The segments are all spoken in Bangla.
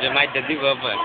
যে মাইটা দিব আবার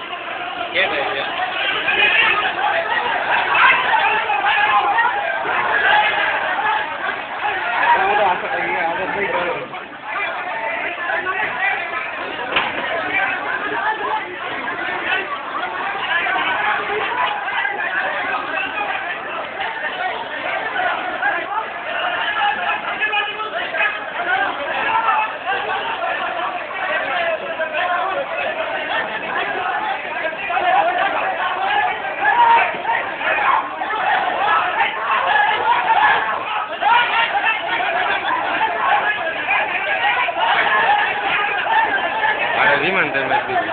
রিমান্ডার ম্যাচ দিবি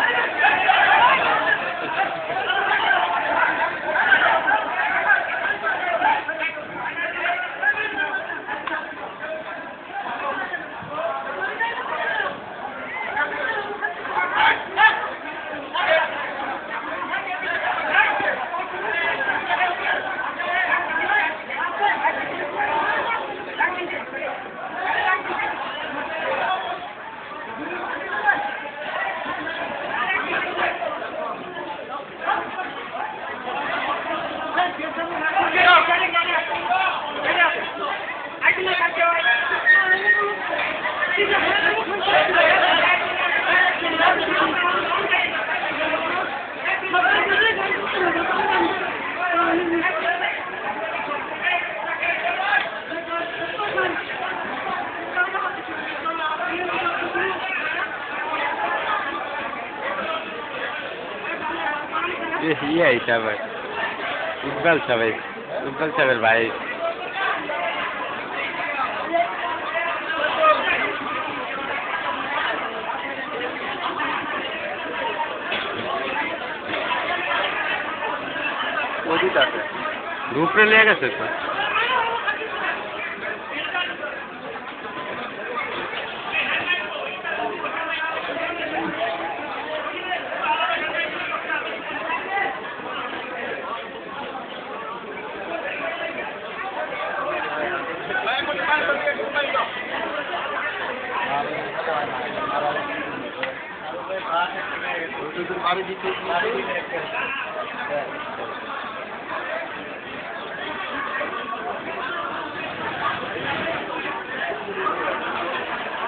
ये सब इकबाल साहब भाई ग्रुप ले गए तो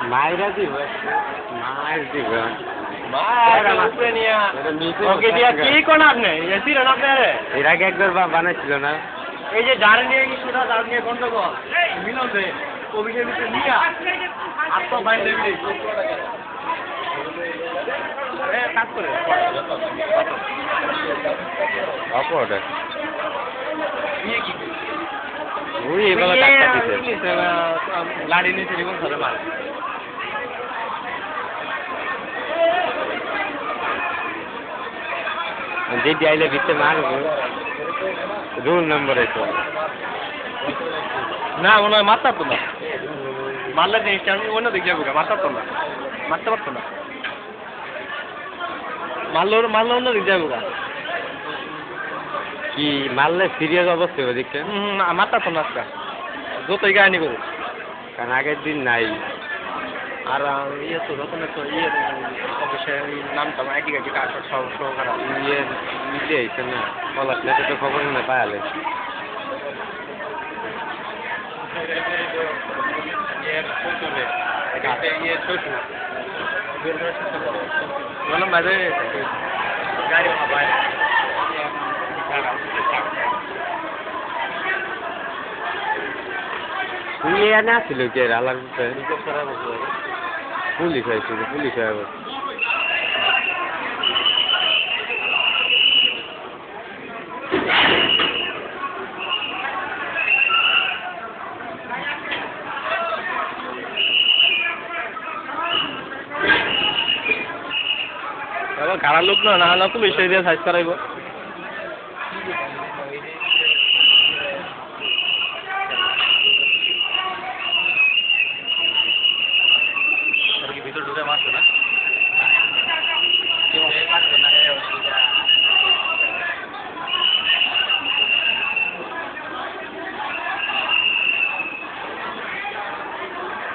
मायरा दी मार दी ওকে দিয়া কি কোন আপনি এসি রান আপনারে এর আগে একবার বানাইছিল না এই যে জার নিয়ে কি সেটা জার নিয়ে গন্ডগোল মিলন দে অভিষেক দিতে নিয়া আত্ম বাইরে দিবি এ কাজ করে অপরটা নিয়ে কি ওই এবারে টাকা দিতে লাড়ি নিয়ে টেলিফোন ধরে মার যেটি আইলে ভিতরে মারব রুল নম্বর আছে না মনে হয় মারতে পারতো না মারলে জিনিসটা আমি অন্য দিকে যাবো মারতে পারতো না মারতে পারতো না মারলে অন্য দিকে যাবো কি মারলে সিরিয়াস অবস্থা হবে দেখতে মারতে পারতো না আজকে যতই গায়নি করুক কারণ আগের দিন নাই আর ইয়ে তো যখন তো ইয়ে অফিসে নামটা একই গাড়ি কাজ সহকারে ইয়ে নিজে আইছে না পলাশ নেতে তো খবর না পায়ালে বললাম বাজে গাড়ি তুই এনে আসছিল কি আলার পুলিশ হয়েছিল পুলিশ হয়ে কারা লোক না হলে পুলিশ দিয়ে সাইজ করাইব ভিতর ঢুকে মারছো না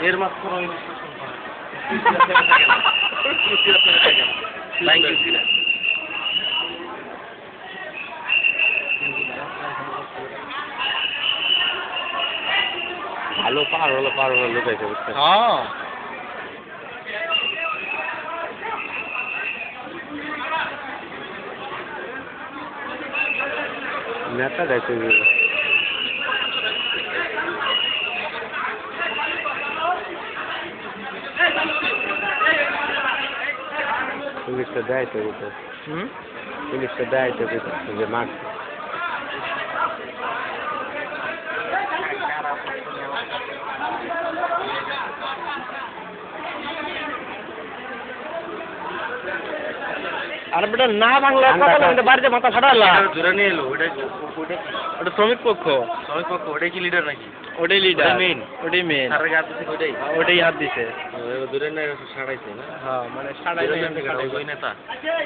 এর মাত্র ভালো পার হলো লুকাইছে বুঝতে হ্যাঁ নেতা দেখতে পুলিশটা দেয় তো পুলিশটা দেয় তো যে মাছ আর বেটা না বাংলা কথা বলতে বাড়িতে মাথা ফাটালা ধরে নিয়ে এলো ওটা শ্রমিক পক্ষ ওটাই কি লিডার নাকি ওটাই লিডার মেইন ওটাই মেন সারা গাছ দিচ্ছে ওটাই ওটাই হাত দিছে ধরে নিয়ে সারাইছে না হ্যাঁ মানে সাড়াই ওই নেতা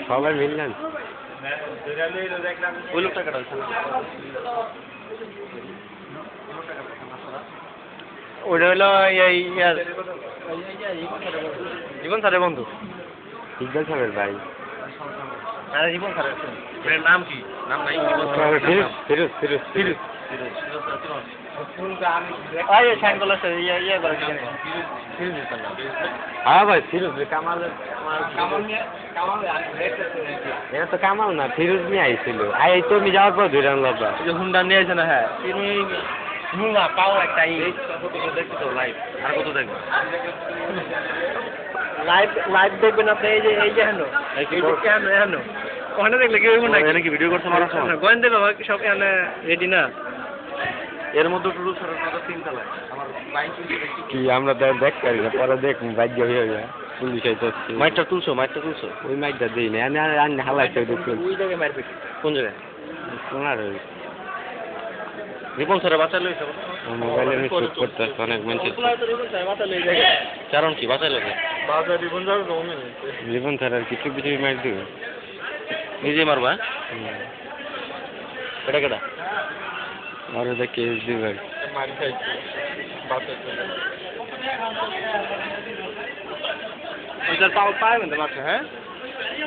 সবাই মিললেন ওই লোকটা কাটাচ্ছে ওটা হলো জীবন স্যারের বন্ধু ইকবাল সাহেবের ভাই হ্যাঁ জীবন স্যারের এর নাম কি নাম নাই ফিরোজ সাইন করলে করে হ্যাঁ ভাই ফিরোজ কামাল এটা তো কামাল না ফিরোজ নিয়ে আইছিল তুমি যাওয়ার পর ধরে আনলো হুন্ডা নিয়ে আছে না হ্যাঁ তিনি হুঙ্গা পাও একটা দেখছি তো লাইভ আর কত দেখবো লাইভ দেখবেন আপনি এই যে হেন হেন ওখানে দেখলে কি হইব না কি ভিডিও করতে মারা গোয়েন্দা বাবা সব এখানে রেডি না এর মধ্যে টুটু সরের কথা চিন্তা লাগে আমার বাইক কি আমরা তো দেখ পারি না পরে দেখ বাধ্য হয়ে যায় পুলিশ আইতে মাইকটা তুলছো ওই মাইকটা দিই না আমি হালাইতে দেখুন ওই জায়গায় মার পেটি কোন জায়গায় শোনার রিপন স্যারে বাঁচাই লইছে মোবাইলে আমি শুট করতেছি অনেক মানুষ কারণ কি বাঁচাই লইছে জীবন স্যার আর কিছু কিছু মাইক দিবে নিজে মারবা কেটা কেটা আর ওটা কেস দিবে পায় মানে মাত্র হ্যাঁ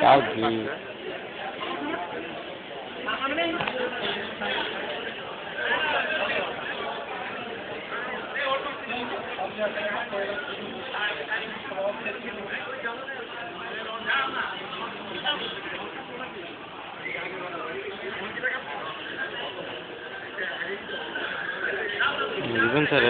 তাও কি জীবন স্যার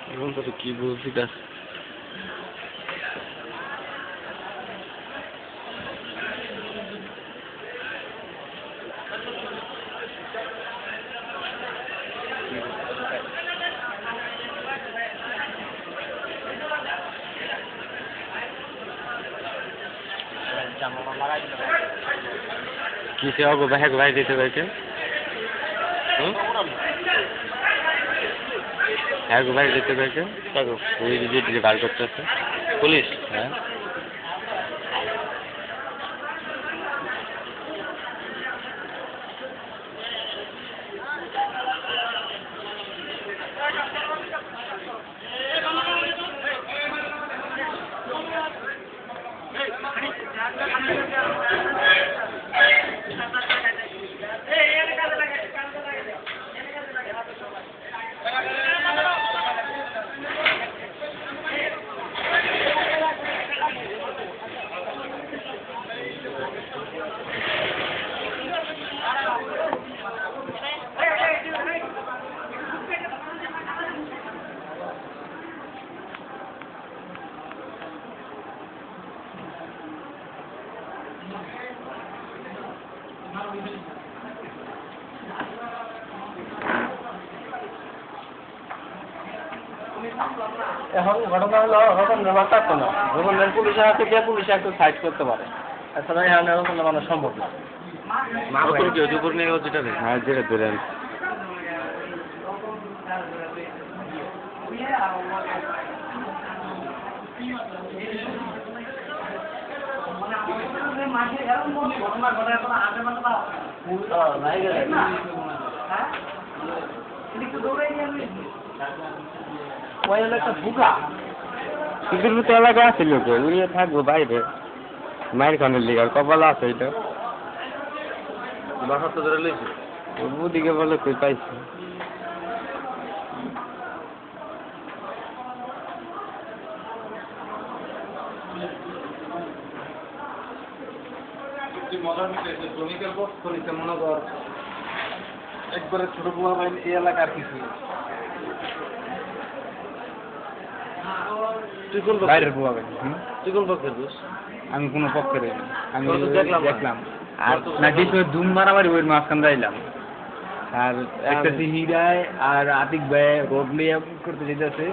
জীবন স্যার কি বলছি তা কিসে অগো ব্যাগ ভাই দিতে পারছে এক ভাই দিতে পারছে ওই যে বার করতেছে পুলিশ হ্যাঁ এখন ঘটনা হলো রতন ব্যাপারটা না রতন পুলিশের হাতে গিয়ে পুলিশে একটু সাইড করতে পারে এছাড়া এখানে রতন বানানো সম্ভব না কত কি হয়েছে উপর নিয়ে যেটা নেই হ্যাঁ যেটা ধরে আনছি। সুদূর তো এলাকা আছে লোকে উড়িয়ে থাকবো বাইরে মায়ের খানের লিগে আর কপালা আছে এটা বাসার তো ধরে লইছি ওদিকে বলে কই পাইছি মজার বিষয় যে শ্রমিকের বক্স করেছে মনে কর একবারে ছোট পোলা বাইন এই এলাকার কিছু তুই কোন বাইরের পোলাবে তুই কোন পক্ষের দোষ আমি কোনো পক্ষে দেই আমি তোরা তো দেখলাম না। দেখলাম আর না কিছু ধুম মারামারি ওই মাঝখান যাইলাম আর একটা আমি- হিরায় আর আতিক ভাই রোড নিয়ে করতে যেতেছে